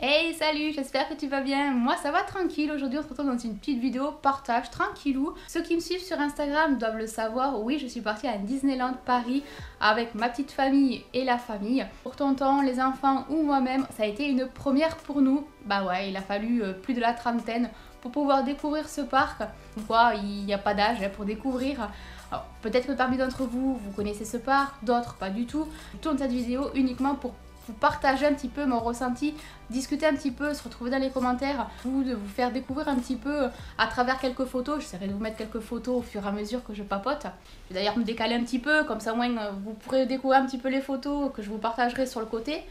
Hey salut, j'espère que tu vas bien. Moi ça va tranquille, aujourd'hui on se retrouve dans une petite vidéo partage tranquillou. Ceux qui me suivent sur Instagram doivent le savoir, oui je suis partie à Disneyland Paris avec ma petite famille et la famille. Pour tonton, les enfants ou moi-même, ça a été une première pour nous. Bah ouais, il a fallu plus de la trentaine pour pouvoir découvrir ce parc. Quoi, il n'y a pas d'âge pour découvrir. Peut-être que parmi d'entre vous, vous connaissez ce parc, d'autres pas du tout. Je tourne cette vidéo uniquement pour vous partager un petit peu mon ressenti, discuter un petit peu, se retrouver dans les commentaires, de vous faire découvrir un petit peu à travers quelques photos. J'essaierai de vous mettre quelques photos au fur et à mesure que je papote. Je vais d'ailleurs me décaler un petit peu, comme ça au moins vous pourrez découvrir un petit peu les photos que je vous partagerai sur le côté.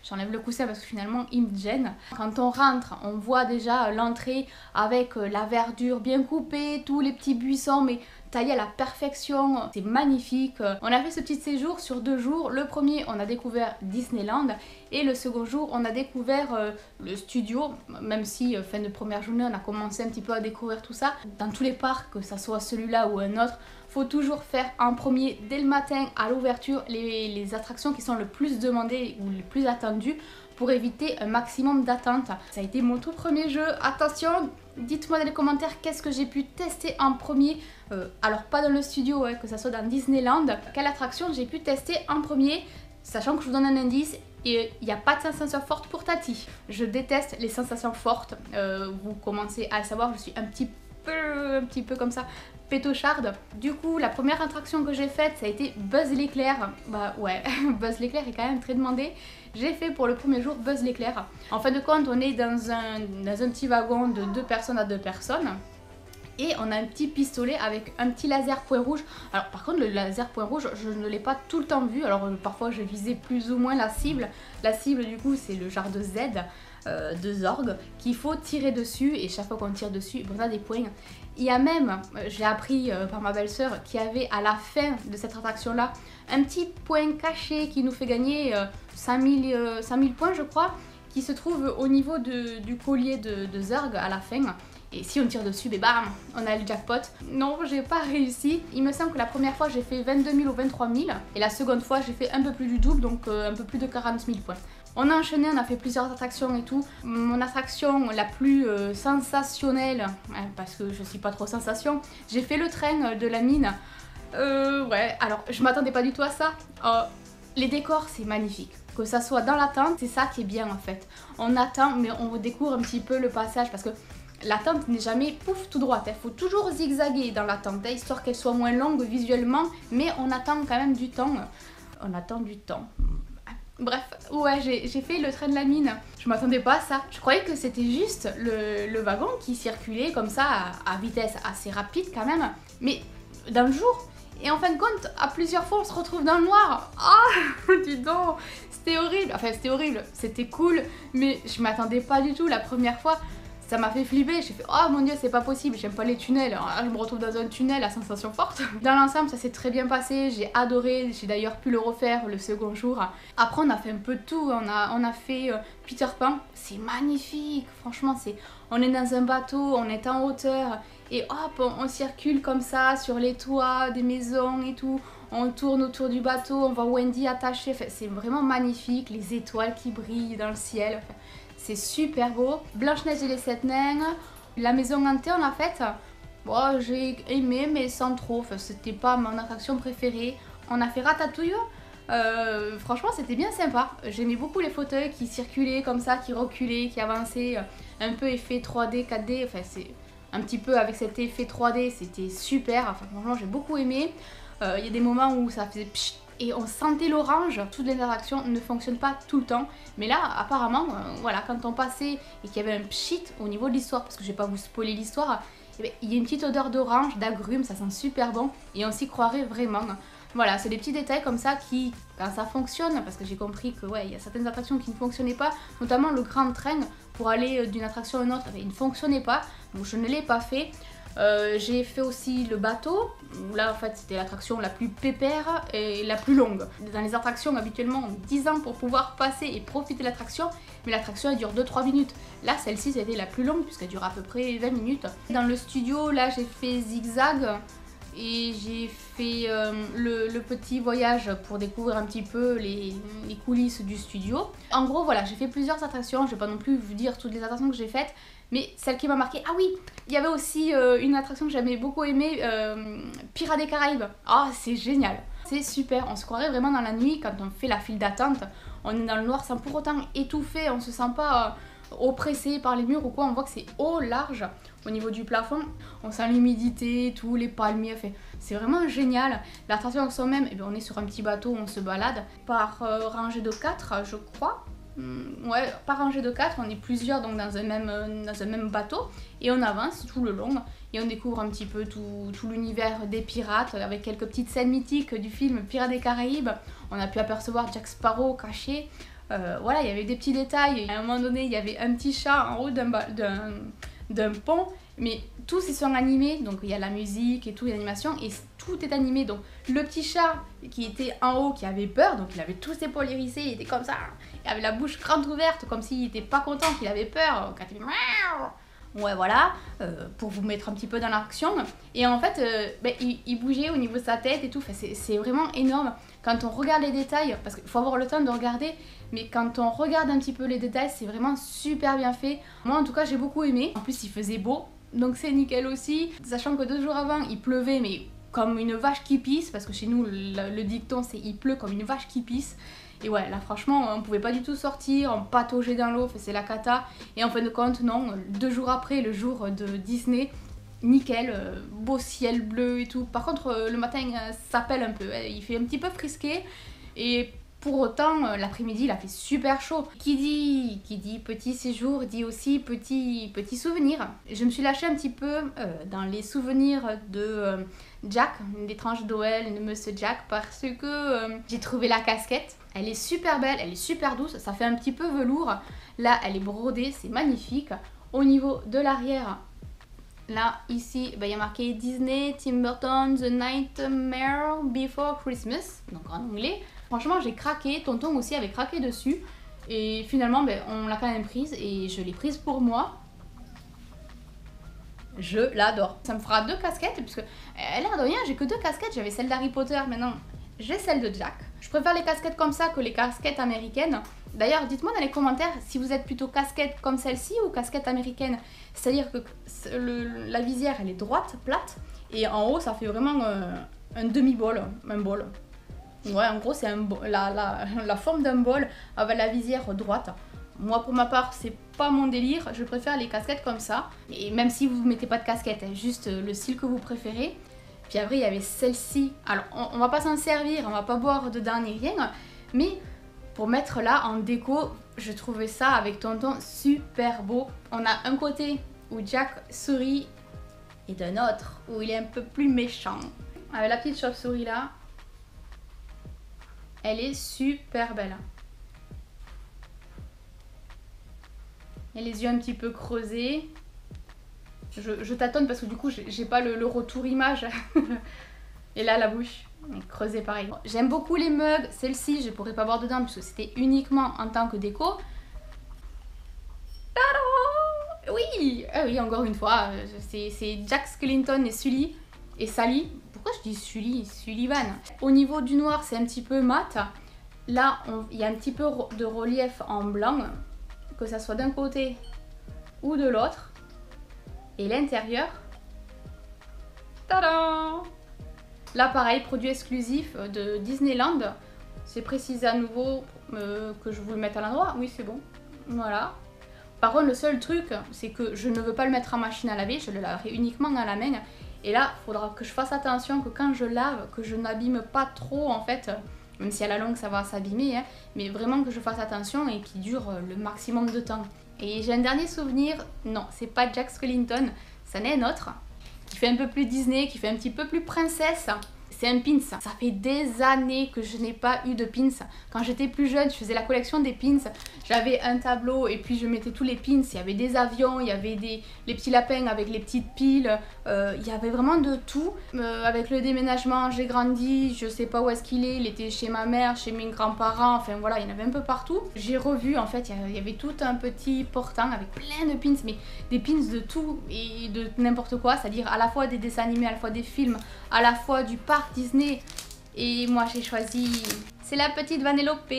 J'enlève le coussin parce que finalement il me gêne. Quand on rentre, on voit déjà l'entrée avec la verdure bien coupée, tous les petits buissons mais taillés à la perfection. C'est magnifique. On a fait ce petit séjour sur 2 jours. Le premier, on a découvert Disneyland et le second jour, on a découvert le studio. Même si fin de première journée, on a commencé un petit peu à découvrir tout ça. Dans tous les parcs, que ça soit celui-là ou un autre, faut toujours faire en premier dès le matin à l'ouverture les attractions qui sont le plus demandées ou les plus attendues pour éviter un maximum d'attente. Ça a été mon tout premier jeu. Attention, dites-moi dans les commentaires qu'est-ce que j'ai pu tester en premier. Alors pas dans le studio, que ça soit dans Disneyland. Quelle attraction j'ai pu tester en premier, sachant que je vous donne un indice. Et il n'y a pas de sensation forte pour Tati. Je déteste les sensations fortes. Vous commencez à le savoir, je suis un petit peu comme ça pétocharde. Du coup, la première attraction que j'ai faite, ça a été Buzz l'éclair. Bah ouais, Buzz l'éclair est quand même très demandé. J'ai fait pour le premier jour Buzz l'éclair. En fin de compte, on est dans un petit wagon de 2 personnes à 2 personnes. Et on a un petit pistolet avec un petit laser point rouge. Alors par contre le laser point rouge, je ne l'ai pas tout le temps vu. Alors parfois je visais plus ou moins la cible. La cible du coup c'est le genre de Z, de Zorg, qu'il faut tirer dessus. Et chaque fois qu'on tire dessus, on a des points. Il y a même, j'ai appris par ma belle-sœur, qu'il y avait à la fin de cette attraction là un petit point caché qui nous fait gagner 5000 points je crois, qui se trouve au niveau du collier de Zorg à la fin. Et si on tire dessus, bam, on a le jackpot. Non, j'ai pas réussi. Il me semble que la première fois j'ai fait 22 000 ou 23 000. Et la seconde fois j'ai fait un peu plus du double, donc un peu plus de 40 000 points. On a enchaîné, on a fait plusieurs attractions et tout. Mon attraction la plus sensationnelle, parce que je suis pas trop sensation, j'ai fait le train de la mine. Ouais, alors je m'attendais pas du tout à ça. Les décors c'est magnifique. Que ça soit dans l'attente, c'est ça qui est bien en fait. On attend mais on découvre un petit peu le passage parce que l'attente n'est jamais pouf tout droite, il faut toujours zigzaguer dans l'attente, histoire qu'elle soit moins longue visuellement, mais on attend quand même du temps. On attend du temps. Bref, ouais, j'ai fait le train de la mine. Je m'attendais pas à ça. Je croyais que c'était juste le wagon qui circulait comme ça à vitesse assez rapide quand même, mais dans le jour. Et en fin de compte, à plusieurs fois, on se retrouve dans le noir. Ah, dis donc, c'était horrible. Enfin, c'était horrible, c'était cool, mais je m'attendais pas du tout la première fois. Ça m'a fait flipper, j'ai fait oh mon dieu c'est pas possible, j'aime pas les tunnels, alors là je me retrouve dans un tunnel à sensation forte. Dans l'ensemble ça s'est très bien passé, j'ai adoré, j'ai d'ailleurs pu le refaire le second jour. Après on a fait un peu de tout, on a fait Peter Pan, c'est magnifique, franchement on est dans un bateau, on est en hauteur et hop on circule comme ça sur les toits des maisons et tout. On tourne autour du bateau, on voit Wendy attachée, enfin, c'est vraiment magnifique, les étoiles qui brillent dans le ciel. Enfin, c'est super beau. Blanche-Neige et les 7 nains. La maison hantée on a faite. Bon, j'ai aimé mais sans trop. Enfin, c'était pas mon attraction préférée. On a fait Ratatouille. Franchement c'était bien sympa. J'aimais beaucoup les fauteuils qui circulaient comme ça, qui reculaient, qui avançaient. Un peu effet 3D, 4D. Enfin c'est un petit peu avec cet effet 3D. C'était super. Enfin franchement j'ai beaucoup aimé. Il y a des moments où ça faisait pchit et on sentait l'orange. Toutes les interactions ne fonctionnent pas tout le temps, mais là apparemment voilà, quand on passait et qu'il y avait un pchit au niveau de l'histoire, parce que je vais pas vous spoiler l'histoire, il y a une petite odeur d'orange, d'agrumes, ça sent super bon et on s'y croirait vraiment. Voilà, c'est des petits détails comme ça qui, quand ça fonctionne, parce que j'ai compris que ouais, il y a certaines attractions qui ne fonctionnaient pas, notamment le grand train pour aller d'une attraction à une autre, il ne fonctionnait pas, donc je ne l'ai pas fait. J'ai fait aussi le bateau, où là en fait c'était l'attraction la plus pépère et la plus longue. Dans les attractions habituellement on a 10 ans pour pouvoir passer et profiter de l'attraction, mais l'attraction elle dure 2-3 minutes. Là celle-ci c'était la plus longue puisqu'elle dure à peu près 20 minutes. Dans le studio là j'ai fait zigzag et j'ai fait le petit voyage pour découvrir un petit peu les coulisses du studio. En gros voilà, j'ai fait plusieurs attractions, je vais pas non plus vous dire toutes les attractions que j'ai faites, mais celle qui m'a marqué, ah oui, il y avait aussi une attraction que j'avais beaucoup aimée, Pirates des Caraïbes. Ah c'est génial, c'est super, on se croirait vraiment dans la nuit quand on fait la file d'attente, on est dans le noir sans pour autant étouffer, on se sent pas oppressé par les murs ou quoi, on voit que c'est haut, large au niveau du plafond, on sent l'humidité, tous les palmiers, enfin, c'est vraiment génial. L'attraction en soi-même, eh bien, on est sur un petit bateau, on se balade par rangée de 4 je crois. Ouais, par rangée de 4, on est plusieurs donc dans un même bateau et on avance tout le long et on découvre un petit peu tout l'univers des pirates avec quelques petites scènes mythiques du film Pirates des Caraïbes. On a pu apercevoir Jack Sparrow caché. Voilà, il y avait des petits détails. À un moment donné, il y avait un petit chat en haut d'un pont, mais tous ils sont animés, donc il y a la musique et tout, l'animation, et tout est animé. Donc le petit chat qui était en haut, qui avait peur, donc il avait tous ses poils hérissés, il était comme ça, il avait la bouche grande ouverte, comme s'il était pas content, qu'il avait peur, quand il ouais voilà, pour vous mettre un petit peu dans l'action. Et en fait, il bougeait au niveau de sa tête et tout, enfin, c'est vraiment énorme. Quand on regarde les détails, parce qu'il faut avoir le temps de regarder, mais quand on regarde un petit peu les détails, c'est vraiment super bien fait. Moi en tout cas j'ai beaucoup aimé, en plus il faisait beau, donc c'est nickel aussi. Sachant que 2 jours avant il pleuvait, mais comme une vache qui pisse, parce que chez nous le dicton c'est il pleut comme une vache qui pisse. Et ouais, là franchement, on pouvait pas du tout sortir, on pataugeait dans l'eau, c'est la cata. Et en fin de compte, non, 2 jours après, le jour de Disney, nickel, beau ciel bleu et tout. Par contre, le matin, ça pèle un peu, il fait un petit peu frisqué. Et pour autant, l'après-midi, il a fait super chaud. Qui dit petit séjour, dit aussi petit souvenir. Je me suis lâchée un petit peu dans les souvenirs de Jack, l'étrange Noël de Monsieur Jack, parce que j'ai trouvé la casquette. Elle est super belle, elle est super douce, ça fait un petit peu velours. Là, elle est brodée, c'est magnifique. Au niveau de l'arrière, là, ici, il y a marqué Disney, Tim Burton, The Nightmare Before Christmas, donc en anglais. Franchement, j'ai craqué, tonton aussi avait craqué dessus. Et finalement, on l'a quand même prise et je l'ai prise pour moi. Je l'adore. Ça me fera 2 casquettes, puisque l'air de rien, j'ai que 2 casquettes. J'avais celle d'Harry Potter, maintenant j'ai celle de Jack. Je préfère les casquettes comme ça que les casquettes américaines. D'ailleurs, dites-moi dans les commentaires si vous êtes plutôt casquette comme celle-ci ou casquette américaine. C'est-à-dire que la visière, elle est droite, plate, et en haut, ça fait vraiment un demi-bol, un bol. Ouais, en gros, c'est la forme d'un bol avec la visière droite. Moi, pour ma part, c'est pas mon délire. Je préfère les casquettes comme ça. Et même si vous ne mettez pas de casquette, juste le style que vous préférez. Puis après, il y avait celle-ci. Alors, on va pas s'en servir, on va pas boire dedans ni rien. Mais pour mettre là en déco, je trouvais ça avec tonton super beau. On a un côté où Jack sourit et d'un autre où il est un peu plus méchant. Avec la petite chauve-souris là. Elle est super belle. Et les yeux un petit peu creusés. Je tâtonne parce que du coup j'ai pas le retour image. Et là la bouche est creusée pareil. J'aime beaucoup les mugs. Celle-ci je pourrais pas boire dedans puisque c'était uniquement en tant que déco. Tadam! Oui, oui, encore une fois, c'est Jack Skellington et Sully. Et Sally. Pourquoi je dis Sully? Sullivan. Au niveau du noir c'est un petit peu mat. Là il y a un petit peu de relief en blanc. Que ça soit d'un côté ou de l'autre. Et l'intérieur, tadam! Là pareil, produit exclusif de Disneyland. C'est précisé à nouveau que je vous le mette à l'endroit. Oui, c'est bon. Voilà. Par contre, le seul truc, c'est que je ne veux pas le mettre en machine à laver. Je le laverai uniquement à la main. Et là, il faudra que je fasse attention que quand je lave, que je n'abîme pas trop en fait. Même si à la longue ça va s'abîmer, hein, mais vraiment que je fasse attention et qu'il dure le maximum de temps. Et j'ai un dernier souvenir, non, c'est pas Jack Skellington, c'en est un autre, qui fait un peu plus Disney, qui fait un petit peu plus princesse. c'est un pins. Ça fait des années que je n'ai pas eu de pins. Quand j'étais plus jeune, je faisais la collection des pins. J'avais un tableau et puis je mettais tous les pins. Il y avait des avions, il y avait les petits lapins avec les petites piles. Il y avait vraiment de tout. Avec le déménagement, j'ai grandi. Je sais pas où est-ce qu'il est. Il était chez ma mère, chez mes grands-parents. Enfin voilà, il y en avait un peu partout. J'ai revu, en fait, il y avait tout un petit portant avec plein de pins. Mais des pins de tout et de n'importe quoi. C'est-à-dire à la fois des dessins animés, à la fois des films, à la fois du parc Disney. Et moi j'ai choisi, c'est la petite Vanellope.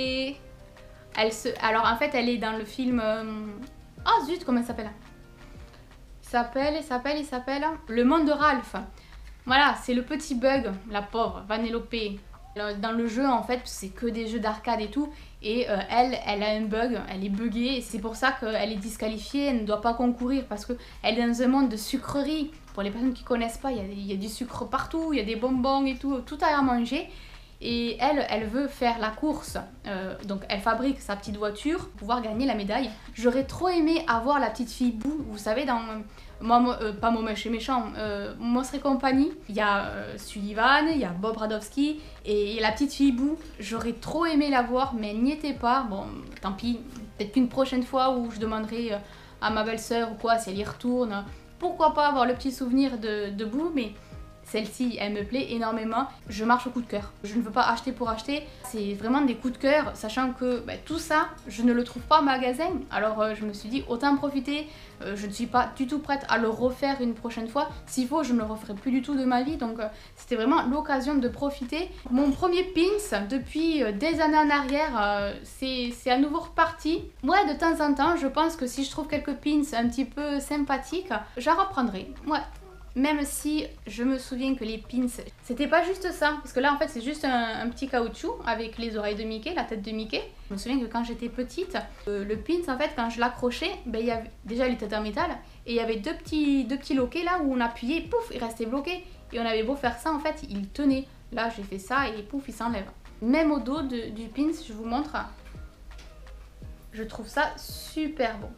Alors en fait elle est dans le film, oh zut, comment elle s'appelle? Il s'appelle Le Monde de Ralph. Voilà, c'est le petit bug, la pauvre Vanellope. Dans le jeu en fait c'est que des jeux d'arcade et tout. Et elle a un bug, elle est buggée et c'est pour ça qu'elle est disqualifiée, elle ne doit pas concourir parce qu'elle est dans un monde de sucreries. Pour les personnes qui ne connaissent pas, il y a du sucre partout, il y a des bonbons et tout à manger. Et elle veut faire la course, donc elle fabrique sa petite voiture pour pouvoir gagner la médaille. J'aurais trop aimé avoir la petite fille Boo, vous savez dans... pas Moi Moche et Méchant, Monstres et compagnie, il y a Sullivan, il y a Bob Radowski et la petite fille Boo, j'aurais trop aimé la voir mais elle n'y était pas. Bon tant pis, peut-être qu'une prochaine fois où je demanderai à ma belle-sœur ou quoi si elle y retourne, pourquoi pas avoir le petit souvenir de Boo, mais celle-ci, elle me plaît énormément. Je marche au coup de cœur. Je ne veux pas acheter pour acheter. C'est vraiment des coups de cœur, sachant que tout ça, je ne le trouve pas en magasin. Alors je me suis dit, autant en profiter. Je ne suis pas du tout prête à le refaire une prochaine fois. S'il faut, je ne le referai plus du tout de ma vie. Donc c'était vraiment l'occasion de profiter. Mon premier pins depuis des années en arrière, c'est à nouveau reparti. Ouais, de temps en temps, je pense que si je trouve quelques pins un petit peu sympathiques, j'en reprendrai. Ouais. Même si je me souviens que les pins, c'était pas juste ça. Parce que là, en fait, c'est juste un petit caoutchouc avec les oreilles de Mickey, la tête de Mickey. Je me souviens que quand j'étais petite, le pins, en fait, quand je l'accrochais, il y avait, déjà, il était en métal. Et il y avait deux petits loquets là où on appuyait, pouf, il restait bloqué. Et on avait beau faire ça, en fait, il tenait. Là, j'ai fait ça et pouf, il s'enlève. Même au dos du pins, je vous montre. Je trouve ça super bon.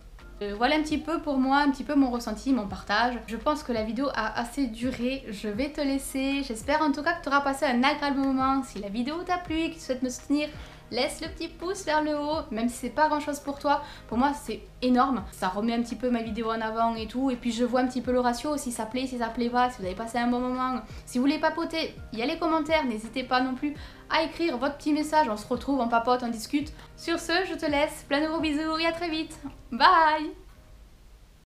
Voilà un petit peu pour moi, un petit peu mon ressenti, mon partage. Je pense que la vidéo a assez duré, je vais te laisser. J'espère en tout cas que tu auras passé un agréable moment. Si la vidéo t'a plu et que tu souhaites me soutenir, laisse le petit pouce vers le haut, même si c'est pas grand chose pour toi. Pour moi c'est énorme, ça remet un petit peu ma vidéo en avant et tout. Et puis je vois un petit peu le ratio, si ça plaît, si ça plaît pas, si vous avez passé un bon moment. Si vous voulez papoter, il y a les commentaires, n'hésitez pas non plus à écrire votre petit message. On se retrouve, on papote, on discute. Sur ce, je te laisse, plein de gros bisous et à très vite. Bye!